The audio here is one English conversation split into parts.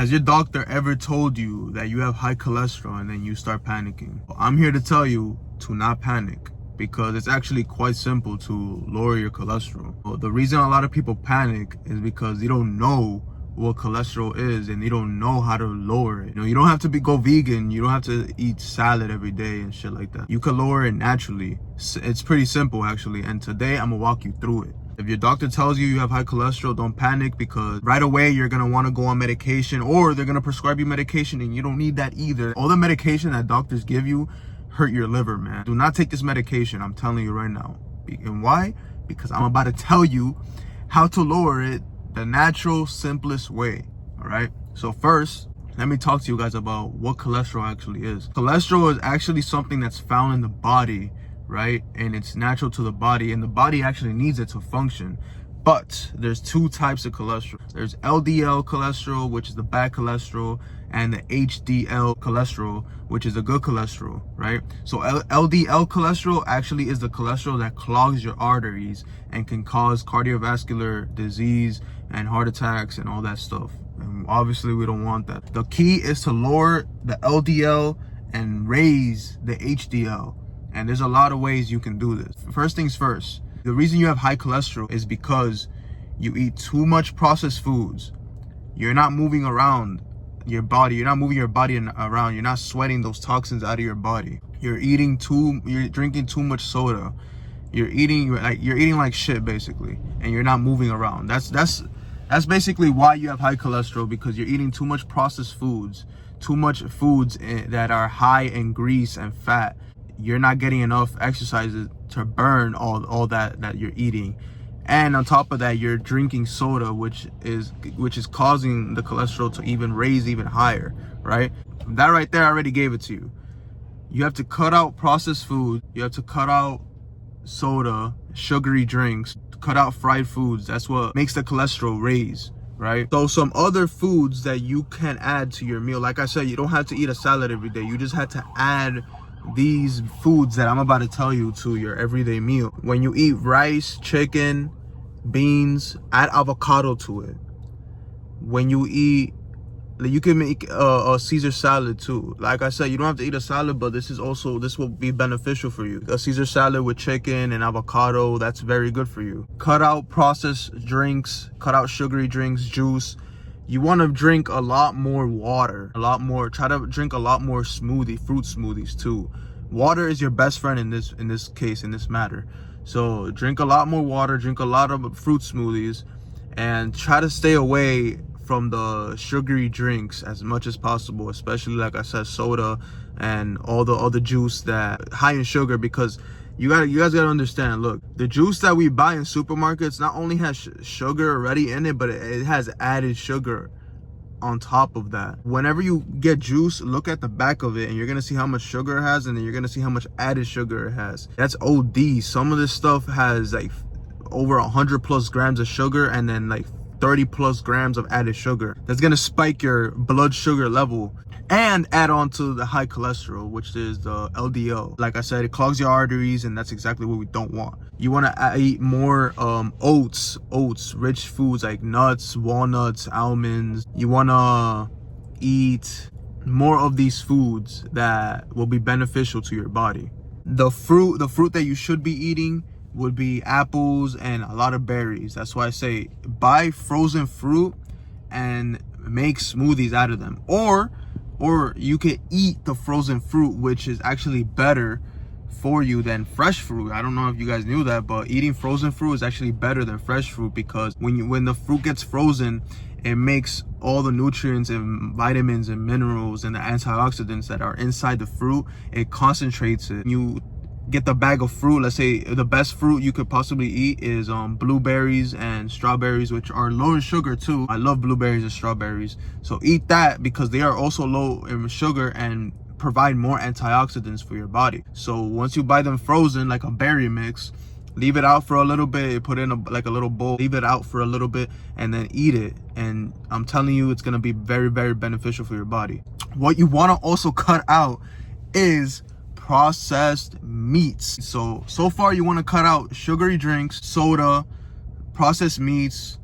Has your doctor ever told you that you have high cholesterol and then you start panicking? Well, I'm here to tell you to not panic, because it's actually quite simple to lower your cholesterol. Well, the reason a lot of people panic is because they don't know what cholesterol is and they don't know how to lower it. You don't have to go vegan. You don't have to eat salad every day and shit like that. You can lower it naturally. It's pretty simple actually, and today I'm gonna walk you through it. If your doctor tells you you have high cholesterol, don't panic, because right away you're gonna want to go on medication, or they're gonna prescribe you medication, and you don't need that either. All the medication that doctors give you hurt your liver, man. Do not take this medication, I'm telling you right now. And why? Because I'm about to tell you how to lower it the natural, simplest way. All right, so first, let me talk to you guys about what cholesterol actually is. Cholesterol is actually something that's found in the body, right? And it's natural to the body, and the body actually needs it to function. But there's two types of cholesterol. There's LDL cholesterol, which is the bad cholesterol, and the HDL cholesterol, which is the good cholesterol, right? So LDL cholesterol actually is the cholesterol that clogs your arteries and can cause cardiovascular disease and heart attacks and all that stuff. And obviously we don't want that. The key is to lower the LDL and raise the HDL. And there's a lot of ways you can do this. First things first, the reason you have high cholesterol is because you eat too much processed foods. You're not moving around your body. You're not moving your body around. You're not sweating those toxins out of your body. You're drinking too much soda. You're eating like shit basically, and you're not moving around. That's basically why you have high cholesterol, because you're eating too much processed foods, too much foods that are high in grease and fat. You're not getting enough exercises to burn all that you're eating, and on top of that, you're drinking soda, which is causing the cholesterol to even raise even higher, right? That right there, I already gave it to you. You have to cut out processed food. You have to cut out soda, sugary drinks, cut out fried foods. That's what makes the cholesterol raise, right? So some other foods that you can add to your meal, like I said, you don't have to eat a salad every day. You just have to add these foods that I'm about to tell you to your everyday meal. When you eat rice, chicken, beans, add avocado to it. When you eat, you can make a Caesar salad too. Like I said, you don't have to eat a salad, but this will be beneficial for you. A Caesar salad with chicken and avocado, that's very good for you. Cut out processed drinks, cut out sugary drinks, juice. You want to drink a lot more water, try to drink a lot more fruit smoothies too. Water is your best friend in this matter. So drink a lot more water, drink a lot of fruit smoothies, and try to stay away from the sugary drinks as much as possible, especially, like I said, soda and all the other juice that high in sugar, because you guys gotta understand, look, the juice that we buy in supermarkets not only has sugar already in it, but it has added sugar on top of that. Whenever you get juice, look at the back of it, and you're gonna see how much sugar it has, and then you're gonna see how much added sugar it has. That's OD. Some of this stuff has like over 100+ grams of sugar, and then like 30+ grams of added sugar. That's gonna spike your blood sugar level and add on to the high cholesterol, which is the LDL. Like I said, it clogs your arteries, and that's exactly what we don't want. You want to eat more oats, rich foods like nuts, walnuts, almonds. You want to eat more of these foods that will be beneficial to your body. The fruit that you should be eating would be apples and a lot of berries. That's why I say buy frozen fruit and make smoothies out of them, or you can eat the frozen fruit, which is actually better for you than fresh fruit. I don't know if you guys knew that, but eating frozen fruit is actually better than fresh fruit, because when the fruit gets frozen, it makes all the nutrients and vitamins and minerals and the antioxidants that are inside the fruit, it concentrates it. You get the bag of fruit, let's say the best fruit you could possibly eat is blueberries and strawberries, which are low in sugar too. I love blueberries and strawberries, so eat that because they are also low in sugar and provide more antioxidants for your body. So once you buy them frozen, like a berry mix, leave it out for a little bit, put in like a little bowl, leave it out for a little bit, and then eat it. And I'm telling you, it's gonna be very, very beneficial for your body. What you want to also cut out is processed meats. So far you want to cut out sugary drinks, soda, processed meats,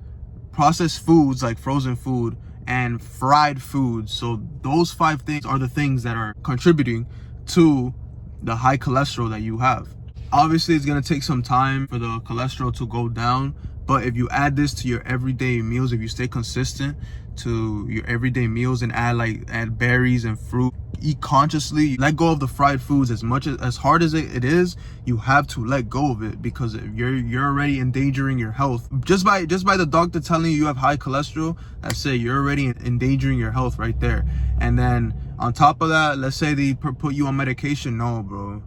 processed foods like frozen food, and fried foods. So those 5 things are the things that are contributing to the high cholesterol that you have. Obviously, it's gonna take some time for the cholesterol to go down, but if you add this to your everyday meals, if you stay consistent to your everyday meals and add berries and fruit, eat consciously, let go of the fried foods. As hard as it is, you have to let go of it, because you're already endangering your health just by the doctor telling you have high cholesterol. That's it, you're already endangering your health right there. And then on top of that, let's say they put you on medication. No, bro,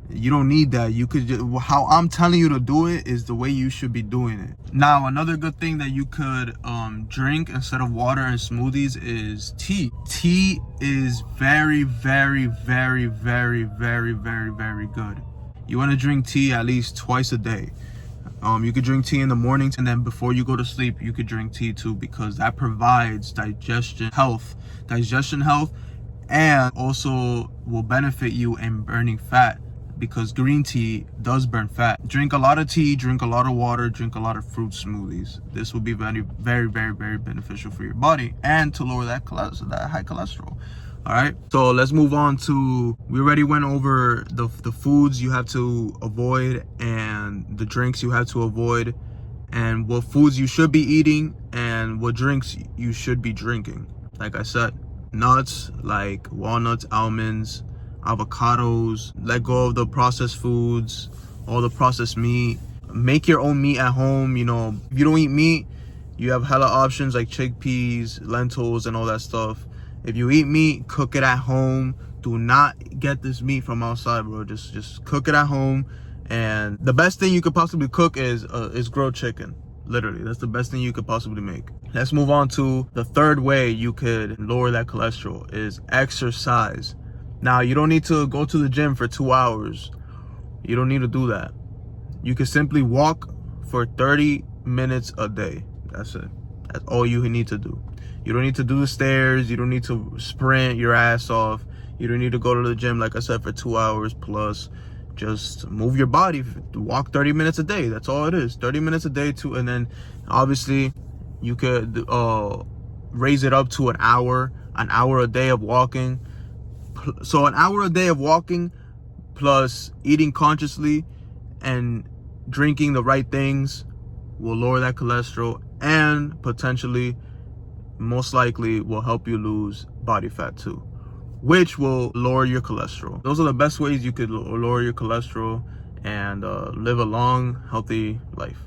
you don't need that. You could just, how I'm telling you to do it is the way you should be doing it. Now, another good thing that you could drink instead of water and smoothies is tea. Tea is very, very, very, very, very, very, very good. You want to drink tea at least twice a day. You could drink tea in the morning, and then before you go to sleep, you could drink tea too, because that provides digestion health, and also will benefit you in burning fat, because green tea does burn fat. Drink a lot of tea, drink a lot of water, drink a lot of fruit smoothies. This will be very, very, very, very beneficial for your body and to lower that high cholesterol. All right, so let's move on to, we already went over the foods you have to avoid and the drinks you have to avoid, and what foods you should be eating and what drinks you should be drinking. Like I said, nuts like walnuts, almonds, avocados. Let go of the processed foods, all the processed meat. Make your own meat at home. You know, if you don't eat meat, you have hella options like chickpeas, lentils, and all that stuff. If you eat meat, cook it at home. Do not get this meat from outside, bro. Just cook it at home. And the best thing you could possibly cook is grilled chicken. Literally, that's the best thing you could possibly make. Let's move on to the third way you could lower that cholesterol, is exercise. Now, you don't need to go to the gym for 2 hours. You don't need to do that. You can simply walk for 30 minutes a day. That's it. That's all you need to do. You don't need to do the stairs. You don't need to sprint your ass off. You don't need to go to the gym, like I said, for 2 hours plus. Just move your body. Walk 30 minutes a day. That's all it is. 30 minutes a day too. And then obviously you could raise it up to an hour a day of walking. So an hour a day of walking plus eating consciously and drinking the right things will lower that cholesterol, and potentially, most likely, will help you lose body fat too, which will lower your cholesterol. Those are the best ways you could lower your cholesterol and live a long, healthy life.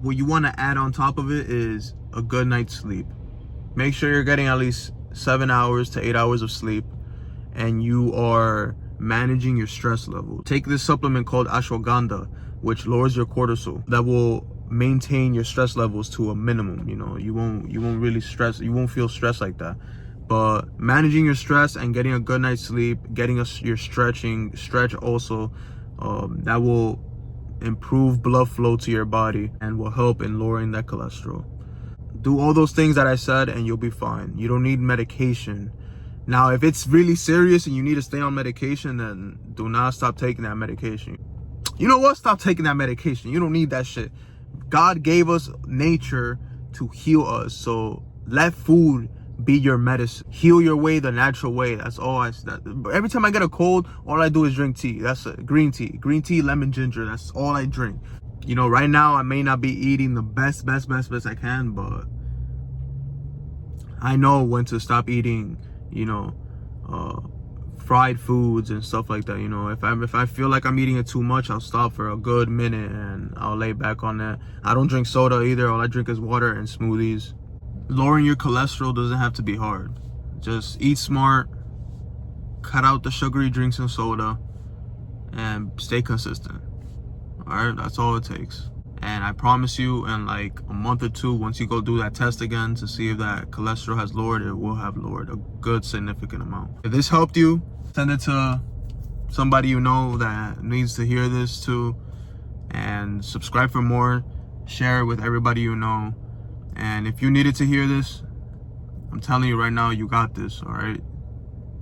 What you want to add on top of it is a good night's sleep. Make sure you're getting at least 7 hours to 8 hours of sleep, and you are managing your stress level. Take this supplement called ashwagandha, which lowers your cortisol. That will maintain your stress levels to a minimum. You know, you won't really stress. You won't feel stressed like that. But managing your stress and getting a good night's sleep, getting your stretch also, that will improve blood flow to your body and will help in lowering that cholesterol. Do all those things that I said and you'll be fine. You don't need medication. Now, if it's really serious and you need to stay on medication, then do not stop taking that medication. You know what? Stop taking that medication. You don't need that shit. God gave us nature to heal us. So let food be your medicine. Heal your way the natural way. That's all every time I get a cold, all I do is drink tea. That's it. Green tea, lemon, ginger. That's all I drink. You know, right now I may not be eating the best I can, but I know when to stop eating, you know, fried foods and stuff like that. You know, if I feel like I'm eating it too much, I'll stop for a good minute and I'll lay back on that. I don't drink soda either. All I drink is water and smoothies. Lowering your cholesterol doesn't have to be hard. Just eat smart, cut out the sugary drinks and soda, and stay consistent. All right, that's all it takes. And I promise you, in like a month or two, once you go do that test again to see if that cholesterol has lowered, it will have lowered a good significant amount. If this helped you, send it to somebody you know that needs to hear this too, and subscribe for more. Share it with everybody you know. And if you needed to hear this, I'm telling you right now, you got this. All right,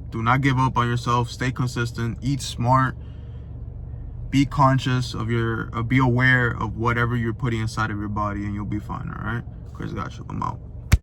do not give up on yourself. Stay consistent, eat smart, be conscious of be aware of whatever you're putting inside of your body, and you'll be fine. All right, Chris got you. I'm out.